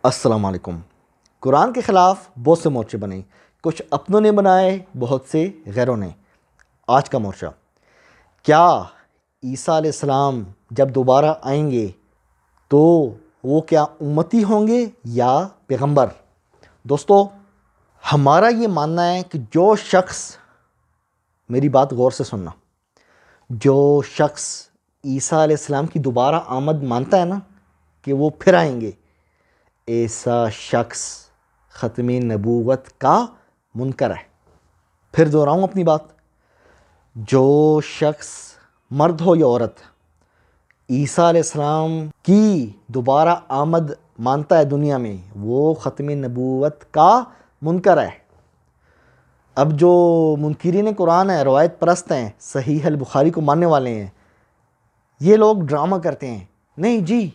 السلام علیکم۔ قرآن کے خلاف بہت سے مورچے بنے، کچھ اپنوں نے بنائے، بہت سے غیروں نے۔ آج کا مورچہ، کیا عیسیٰ علیہ السلام جب دوبارہ آئیں گے تو وہ کیا امتی ہوں گے یا پیغمبر؟ دوستو، ہمارا یہ ماننا ہے کہ جو شخص، میری بات غور سے سننا، جو شخص عیسیٰ علیہ السلام کی دوبارہ آمد مانتا ہے نا کہ وہ پھر آئیں گے، ایسا شخص ختم نبوت کا منکر ہے۔ پھر دہراؤں اپنی بات، جو شخص مرد ہو یا عورت عیسیٰ علیہ السلام کی دوبارہ آمد مانتا ہے دنیا میں، وہ ختم نبوت کا منکر ہے۔ اب جو منکرین قرآن ہیں، روایت پرست ہیں، صحیح البخاری کو ماننے والے ہیں، یہ لوگ ڈرامہ کرتے ہیں، نہیں جی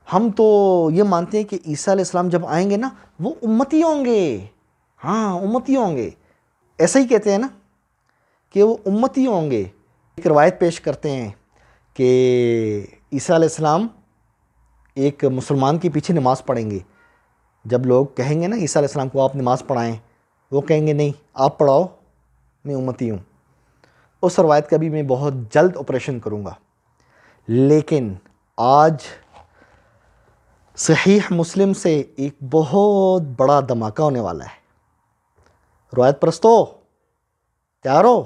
ہم تو یہ مانتے ہیں کہ عیسیٰ علیہ السلام جب آئیں گے نا وہ امتی ہوں گے۔ ہاں، امتی ہوں گے، ایسا ہی کہتے ہیں نا کہ وہ امتی ہوں گے۔ ایک روایت پیش کرتے ہیں کہ عیسیٰ علیہ السلام ایک مسلمان کے پیچھے نماز پڑھیں گے۔ جب لوگ کہیں گے نا عیسیٰ علیہ السلام کو آپ نماز پڑھائیں، وہ کہیں گے نہیں آپ پڑھاؤ، میں امتی ہوں۔ اس روایت کا بھی میں بہت جلد آپریشن کروں گا، لیکن آج صحیح مسلم سے ایک بہت بڑا دھماکہ ہونے والا ہے۔ روایت پرستو تیار ہو؟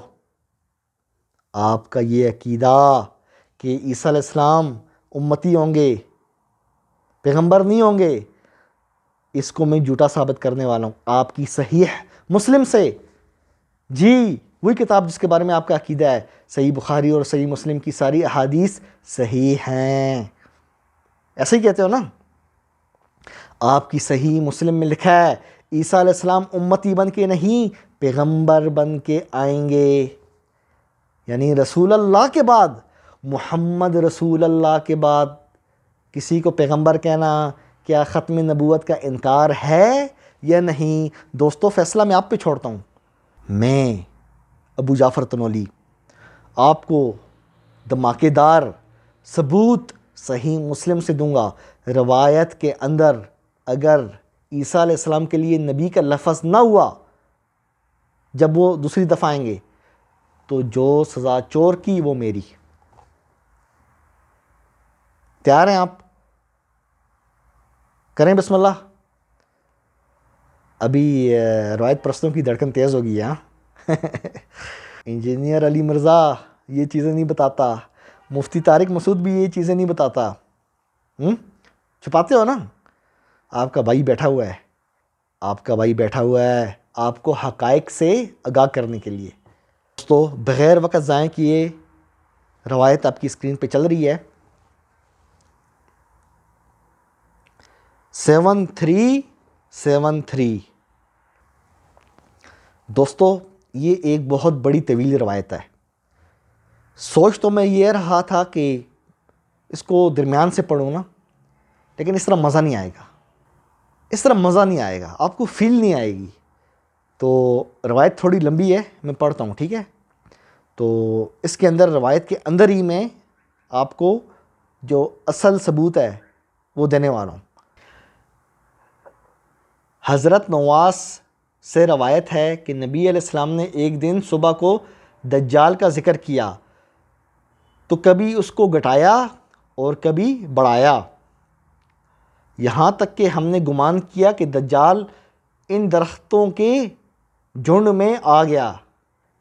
آپ کا یہ عقیدہ کہ عیسیٰ علیہ السلام امتی ہوں گے، پیغمبر نہیں ہوں گے، اس کو میں جھوٹا ثابت کرنے والا ہوں آپ کی صحیح مسلم سے۔ جی وہی کتاب جس کے بارے میں آپ کا عقیدہ ہے، صحیح بخاری اور صحیح مسلم کی ساری احادیث صحیح ہیں، ایسے ہی کہتے ہو نا؟ آپ کی صحیح مسلم میں لکھا ہے عیسیٰ علیہ السلام امتی بن کے نہیں پیغمبر بن کے آئیں گے، یعنی رسول اللہ کے بعد، محمد رسول اللہ کے بعد کسی کو پیغمبر کہنا کیا ختم نبوت کا انکار ہے یا نہیں؟ دوستو فیصلہ میں آپ پہ چھوڑتا ہوں۔ میں ابو جعفر تنولی آپ کو دھماکے دار ثبوت صحیح مسلم سے دوں گا۔ روایت کے اندر اگر عیسیٰ علیہ السلام کے لیے نبی کا لفظ نہ ہوا جب وہ دوسری دفعہ آئیں گے تو جو سزا چور کی وہ میری۔ تیار ہیں آپ؟ کریں بسم اللہ۔ ابھی روایت پرستوں کی دھڑکن تیز ہو گئی ہے ہاں؟ انجینئر علی مرزا یہ چیزیں نہیں بتاتا، مفتی طارق مسعود بھی یہ چیزیں نہیں بتاتا، چھپاتے ہو نا؟ آپ کا بھائی بیٹھا ہوا ہے، آپ کا بھائی بیٹھا ہوا ہے آپ کو حقائق سے آگاہ کرنے کے لیے۔ تو بغیر وقت ضائع کیے روایت آپ کی اسکرین پہ چل رہی ہے، 7373۔ دوستو یہ ایک بہت بڑی طویل روایت ہے۔ سوچ تو میں یہ رہا تھا کہ اس کو درمیان سے پڑھوں نا، لیکن اس طرح مزہ نہیں آئے گا، اس طرح مزہ نہیں آئے گا، آپ کو فیل نہیں آئے گی۔ تو روایت تھوڑی لمبی ہے، میں پڑھتا ہوں، ٹھیک ہے؟ تو اس کے اندر روایت کے اندر ہی میں آپ کو جو اصل ثبوت ہے وہ دینے والا ہوں۔ حضرت نواس سے روایت ہے کہ نبی علیہ السلام نے ایک دن صبح کو دجال کا ذکر کیا تو کبھی اس کو گھٹایا اور کبھی بڑھایا، یہاں تک کہ ہم نے گمان کیا کہ دجال ان درختوں کے جھنڈ میں آ گیا۔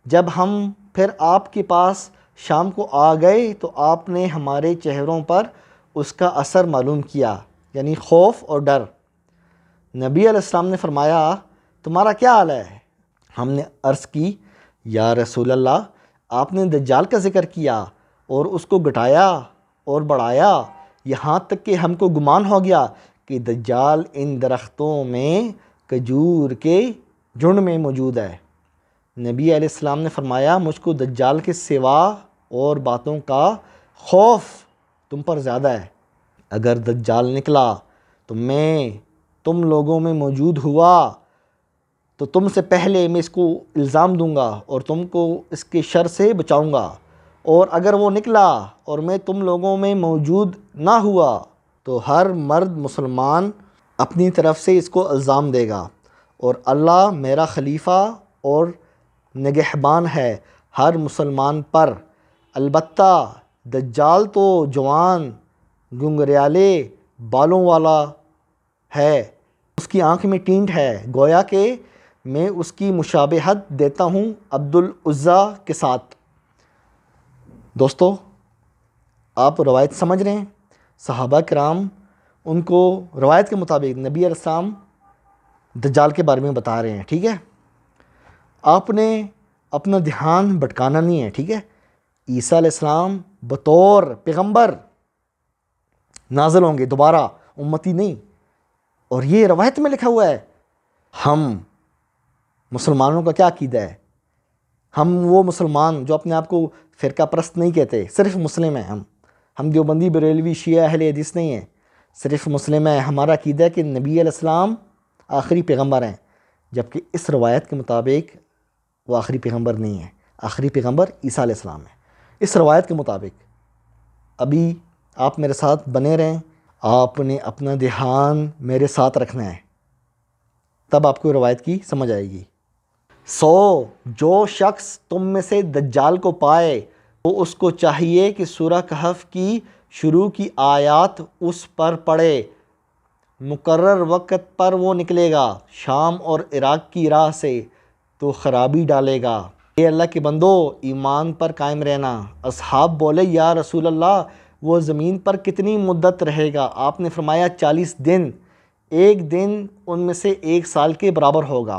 جب ہم پھر آپ کے پاس شام کو آ گئے تو آپ نے ہمارے چہروں پر اس کا اثر معلوم کیا، یعنی خوف اور ڈر۔ نبی علیہ السلام نے فرمایا تمہارا کیا حال ہے؟ ہم نے عرض کی یا رسول اللہ آپ نے دجال کا ذکر کیا اور اس کو گھٹایا اور بڑھایا، یہاں تک کہ ہم کو گمان ہو گیا کہ دجال ان درختوں میں کھجور کے جھنڈ میں موجود ہے۔ نبی علیہ السلام نے فرمایا مجھ کو دجال کے سوا اور باتوں کا خوف تم پر زیادہ ہے۔ اگر دجال نکلا تو میں تم لوگوں میں موجود ہوا تو تم سے پہلے میں اس کو الزام دوں گا اور تم کو اس کے شر سے بچاؤں گا، اور اگر وہ نکلا اور میں تم لوگوں میں موجود نہ ہوا تو ہر مرد مسلمان اپنی طرف سے اس کو الزام دے گا، اور اللہ میرا خلیفہ اور نگہبان ہے ہر مسلمان پر۔ البتہ دجال تو جوان گنگریالے بالوں والا ہے، اس کی آنکھ میں ٹینٹ ہے، گویا کہ میں اس کی مشابہت دیتا ہوں عبد العزیٰ کے ساتھ۔ دوستو، آپ روایت سمجھ رہے ہیں، صحابہ کرام ان کو روایت کے مطابق نبی علیہ السلام دجال کے بارے میں بتا رہے ہیں، ٹھیک ہے۔ آپ نے اپنا دھیان بھٹکانا نہیں ہے، ٹھیک ہے۔ عیسیٰ علیہ السلام بطور پیغمبر نازل ہوں گے دوبارہ، امتی نہیں، اور یہ روایت میں لکھا ہوا ہے۔ ہم مسلمانوں کا کیا عقیدہ ہے؟ ہم وہ مسلمان جو اپنے آپ کو فرقہ پرست نہیں کہتے، صرف مسلم ہیں ہم دیوبندی، بریلوی، شیعہ، اہل حدیث نہیں ہیں، صرف مسلم ہیں۔ ہمارا عقیدہ ہے کہ نبی علیہ السلام آخری پیغمبر ہیں، جبکہ اس روایت کے مطابق وہ آخری پیغمبر نہیں ہے، آخری پیغمبر عیسیٰ علیہ السلام ہے اس روایت کے مطابق۔ ابھی آپ میرے ساتھ بنے رہیں، آپ نے اپنا دھیان میرے ساتھ رکھنا ہے، تب آپ کو روایت کی سمجھ آئے گی۔ جو شخص تم میں سے دجال کو پائے تو اس کو چاہیے کہ سورہ کہف کی شروع کی آیات اس پر پڑھے۔ مقرر وقت پر وہ نکلے گا شام اور عراق کی راہ سے تو خرابی ڈالے گا۔ اے اللہ کے بندو، ایمان پر قائم رہنا۔ اصحاب بولے یا رسول اللہ، وہ زمین پر کتنی مدت رہے گا؟ آپ نے فرمایا 40 دن، ایک دن ان میں سے 1 سال کے برابر ہوگا،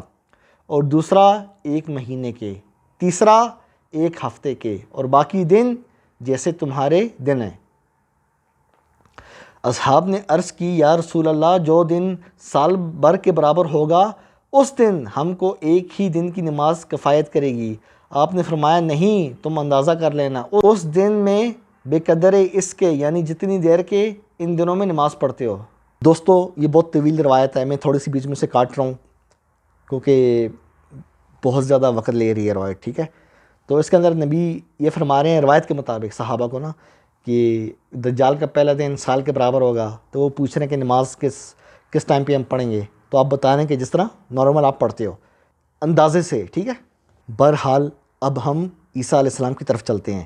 اور دوسرا 1 مہینے کے، تیسرا 1 ہفتے کے، اور باقی دن جیسے تمہارے دن ہیں۔ اصحاب نے عرض کی یا رسول اللہ، جو دن سال بھر کے برابر ہوگا اس دن ہم کو 1 ہی دن کی نماز کفایت کرے گی۔ آپ نے فرمایا نہیں، تم اندازہ کر لینا، اس دن میں بے قدر اس کے، یعنی جتنی دیر کے ان دنوں میں نماز پڑھتے ہو۔ دوستو، یہ بہت طویل روایت ہے، میں تھوڑی سی بیچ میں سے کاٹ رہا ہوں کیونکہ بہت زیادہ وقت لے رہی ہے روایت، ٹھیک ہے۔ تو اس کے اندر نبی یہ فرما رہے ہیں روایت کے مطابق صحابہ کو کہ دجال کا پہلا دن سال کے برابر ہوگا، تو وہ پوچھ رہے ہیں کہ نماز کس ٹائم پہ ہم پڑھیں گے؟ تو آپ بتا رہے ہیں کہ جس طرح نارمل آپ پڑھتے ہو، اندازے سے، ٹھیک ہے۔ بہرحال اب ہم عیسیٰ علیہ السلام کی طرف چلتے ہیں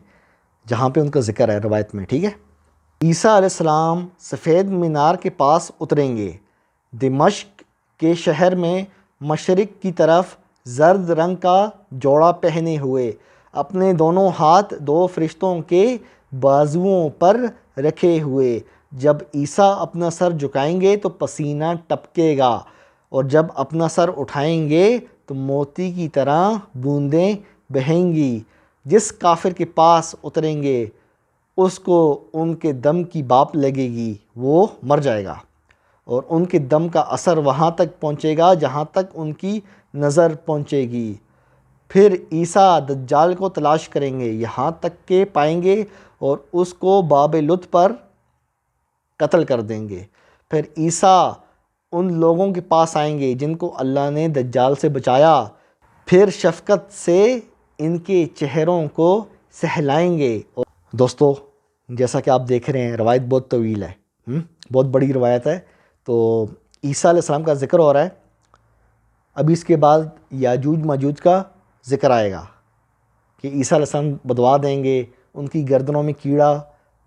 جہاں پہ ان کا ذکر ہے روایت میں، ٹھیک ہے۔ عیسیٰ علیہ السلام سفید مینار کے پاس اتریں گے، دمشق کے شہر میں مشرق کی طرف، زرد رنگ کا جوڑا پہنے ہوئے، اپنے دونوں ہاتھ 2 فرشتوں کے بازوؤں پر رکھے ہوئے۔ جب عیسیٰ اپنا سر جھکائیں گے تو پسینہ ٹپکے گا، اور جب اپنا سر اٹھائیں گے تو موتی کی طرح بوندیں بہیں گی۔ جس کافر کے پاس اتریں گے اس کو ان کے دم کی بھاپ لگے گی، وہ مر جائے گا، اور ان کے دم کا اثر وہاں تک پہنچے گا جہاں تک ان کی نظر پہنچے گی۔ پھر عیسیٰ دجال کو تلاش کریں گے یہاں تک کہ پائیں گے اور اس کو باب لط پر قتل کر دیں گے۔ پھر عیسیٰ ان لوگوں کے پاس آئیں گے جن کو اللہ نے دجال سے بچایا، پھر شفقت سے ان کے چہروں کو سہلائیں گے۔ دوستو، جیسا کہ آپ دیکھ رہے ہیں روایت بہت طویل ہے، بہت بڑی روایت ہے۔ تو عیسیٰ علیہ السلام کا ذکر ہو رہا ہے، ابھی اس کے بعد یاجوج ماجوج کا ذکر آئے گا کہ عیسیٰ علیہ السلام بدوا دیں گے، ان کی گردنوں میں کیڑا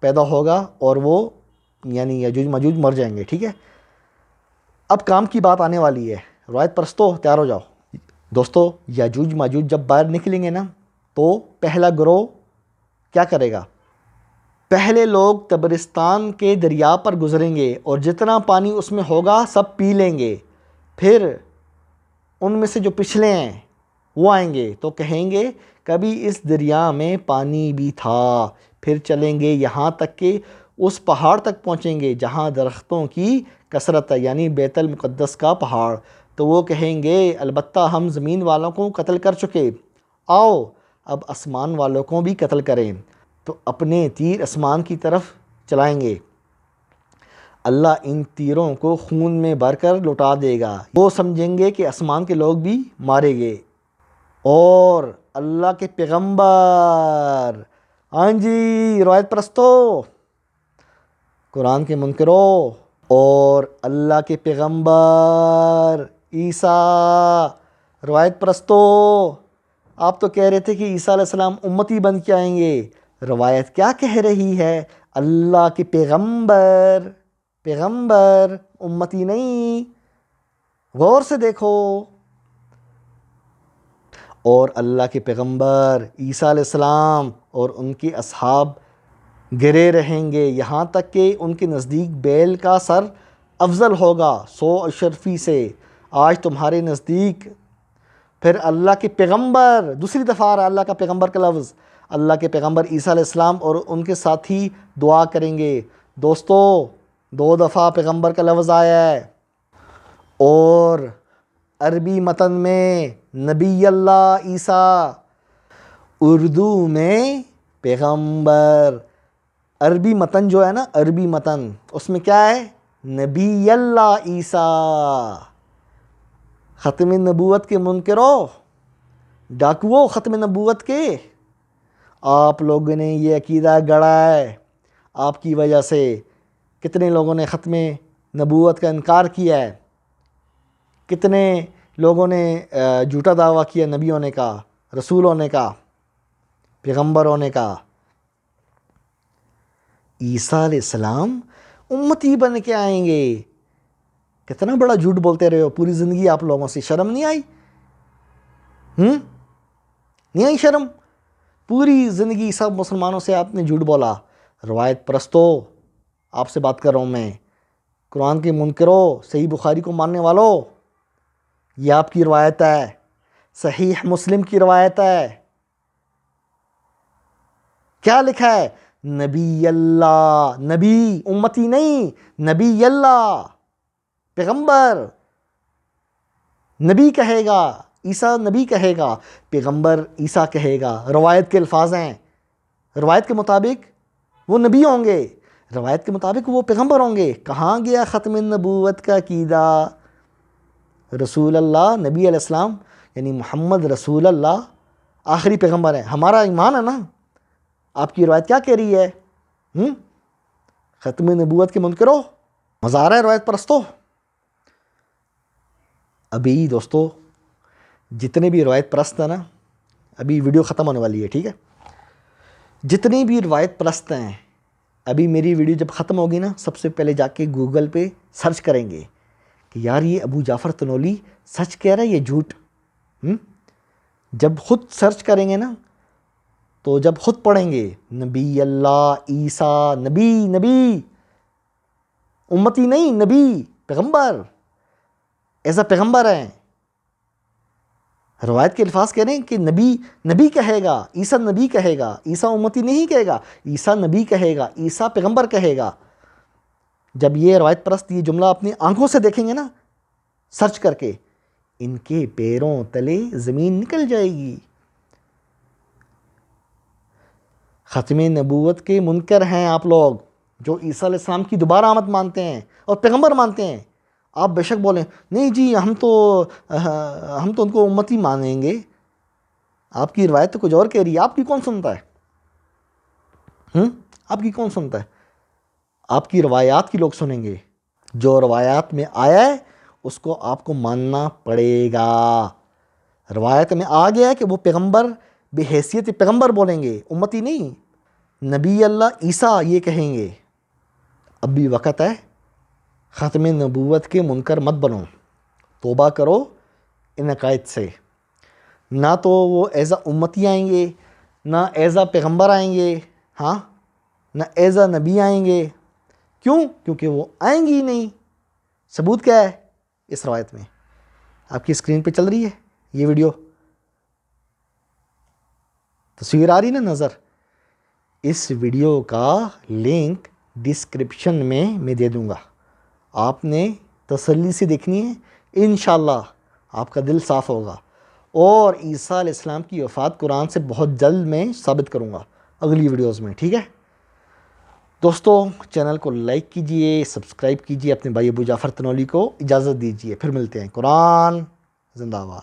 پیدا ہوگا اور وہ یعنی یاجوج ماجوج مر جائیں گے، ٹھیک ہے۔ اب کام کی بات آنے والی ہے، روایت پرستو تیار ہو جاؤ۔ دوستو، یاجوج ماجوج جب باہر نکلیں گے نا تو پہلا گروہ کیا کرے گا؟ پہلے لوگ تبرستان کے دریا پر گزریں گے اور جتنا پانی اس میں ہوگا سب پی لیں گے۔ پھر ان میں سے جو پچھلے ہیں وہ آئیں گے تو کہیں گے کبھی اس دریا میں پانی بھی تھا۔ پھر چلیں گے یہاں تک کہ اس پہاڑ تک پہنچیں گے جہاں درختوں کی کثرت ہے، یعنی بیت المقدس کا پہاڑ۔ تو وہ کہیں گے البتہ ہم زمین والوں کو قتل کر چکے، آؤ اب آسمان والوں کو بھی قتل کریں۔ تو اپنے تیر آسمان کی طرف چلائیں گے، اللہ ان تیروں کو خون میں بھر کر لٹا دے گا، وہ سمجھیں گے کہ آسمان کے لوگ بھی مارے گئے، اور اللہ کے پیغمبر، ہاں جی روایت پرستو، قرآن کے منکرو اور اللہ کے پیغمبر عیسیٰ، روایت پرستو، آپ تو کہہ رہے تھے کہ عیسیٰ علیہ السلام امتی بن کے آئیں گے، روایت کیا کہہ رہی ہے؟ اللہ کے پیغمبر امتی نہیں، غور سے دیکھو۔ اور اللہ کے پیغمبر عیسیٰ علیہ السلام اور ان کے اصحاب گرے رہیں گے یہاں تک کہ ان کے نزدیک بیل کا سر افضل ہوگا 100 اشرفی سے۔ آج تمہارے نزدیک پھر اللہ کے پیغمبر، دوسری دفعہ آ رہا ہے اللہ کا پیغمبر کا لفظ، اللہ کے پیغمبر عیسیٰ علیہ السلام اور ان کے ساتھی دعا کریں گے۔ دوستو 2 دفعہ پیغمبر کا لفظ آیا ہے، اور عربی متن میں نبی اللہ عیسیٰ، اردو میں پیغمبر۔ عربی متن جو ہے نا، عربی متن، اس میں کیا ہے؟ نبی اللہ عیسیٰ۔ ختم نبوت کے منکرو، ڈاکوؤ ختم نبوت کے، آپ لوگوں نے یہ عقیدہ گڑا ہے، آپ کی وجہ سے کتنے لوگوں نے ختم نبوت کا انکار کیا ہے، کتنے لوگوں نے جھوٹا دعویٰ کیا نبی ہونے کا، رسول ہونے کا، پیغمبر ہونے کا۔ عیسیٰ علیہ السلام امتی بن کے آئیں گے، کتنا بڑا جھوٹ بولتے رہے ہو پوری زندگی، آپ لوگوں سے شرم نہیں آئی؟ نہیں آئی شرم؟ پوری زندگی سب مسلمانوں سے آپ نے جھوٹ بولا۔ روایت پرستو، آپ سے بات کر رہا ہوں میں، قرآن کے منکرو، صحیح بخاری کو ماننے والو، یہ آپ کی روایت ہے، صحیح مسلم کی روایت ہے، کیا لکھا ہے؟ نبی اللہ، نبی امتی نہیں، نبی اللہ، پیغمبر، نبی کہے گا، عیسیٰ نبی کہے گا، پیغمبر عیسیٰ کہے گا۔ روایت کے الفاظ ہیں، روایت کے مطابق وہ نبی ہوں گے، روایت کے مطابق وہ پیغمبر ہوں گے۔ کہاں گیا ختم نبوت کا عقیدہ؟ رسول اللہ، نبی علیہ السلام یعنی محمد رسول اللہ آخری پیغمبر ہے، ہمارا ایمان ہے نا۔ آپ کی روایت کیا کہہ رہی ہے؟ ختم نبوت کے منکرو، مزہ آ رہا ہے روایت پرستو؟ ابھی دوستو جتنے بھی روایت پرست ہیں نا، ابھی ویڈیو ختم ہونے والی ہے، ٹھیک ہے؟ جتنے بھی روایت پرست ہیں، ابھی میری ویڈیو جب ختم ہوگی نا، سب سے پہلے جا کے گوگل پہ سرچ کریں گے کہ یار یہ ابو جعفر تنولی سچ کہہ رہا ہے، یہ جھوٹ۔ جب خود سرچ کریں گے نا، تو جب خود پڑھیں گے نبی اللہ عیسیٰ، نبی امتی نہیں، نبی پیغمبر، ایسا پیغمبر ہیں۔ روایت کے الفاظ کہہ رہے ہیں کہ نبی کہے گا، عیسیٰ نبی کہے گا، عیسیٰ امتی نہیں کہے گا، عیسیٰ نبی کہے گا، عیسیٰ پیغمبر کہے گا۔ جب یہ روایت پرست یہ جملہ اپنی آنکھوں سے دیکھیں گے نا، سرچ کر کے، ان کے پیروں تلے زمین نکل جائے گی۔ ختم نبوت کے منکر ہیں آپ لوگ، جو عیسیٰ علیہ السلام کی دوبارہ آمد مانتے ہیں اور پیغمبر مانتے ہیں۔ آپ بے شک بولیں نہیں جی ہم تو ان کو امتی مانیں گے، آپ کی روایت تو کچھ اور کہہ رہی ہے، آپ کی کون سنتا ہے؟ آپ کی کون سنتا ہے؟ آپ کی روایات کی لوگ سنیں گے، جو روایات میں آیا ہے اس کو آپ کو ماننا پڑے گا۔ روایت میں آ گیا ہے کہ وہ پیغمبر بے حیثیت پیغمبر بولیں گے، امتی نہیں، نبی اللہ عیسیٰ یہ کہیں گے۔ اب بھی وقت ہے، ختم نبوت کے منکر مت بنو، توبہ کرو ان عقائد سے۔ نہ تو وہ ایز امتی آئیں گے، نہ ایز پیغمبر آئیں گے، نہ ایز نبی آئیں گے۔ کیوں؟ کیونکہ وہ آئیں گی ہی نہیں۔ ثبوت کیا ہے اس روایت میں؟ آپ کی اسکرین پہ چل رہی ہے یہ ویڈیو، تصویر آ رہی نا نظر؟ اس ویڈیو کا لنک ڈسکرپشن میں دے دوں گا، آپ نے تسلی سے دیکھنی ہے، انشاءاللہ آپ کا دل صاف ہوگا۔ اور عیسیٰ علیہ السلام کی وفات قرآن سے بہت جلد میں ثابت کروں گا اگلی ویڈیوز میں، ٹھیک ہے دوستو؟ چینل کو لائک کیجئے، سبسکرائب کیجئے، اپنے بھائی ابو جعفر تنولی کو اجازت دیجئے، پھر ملتے ہیں۔ قرآن زندہ باد۔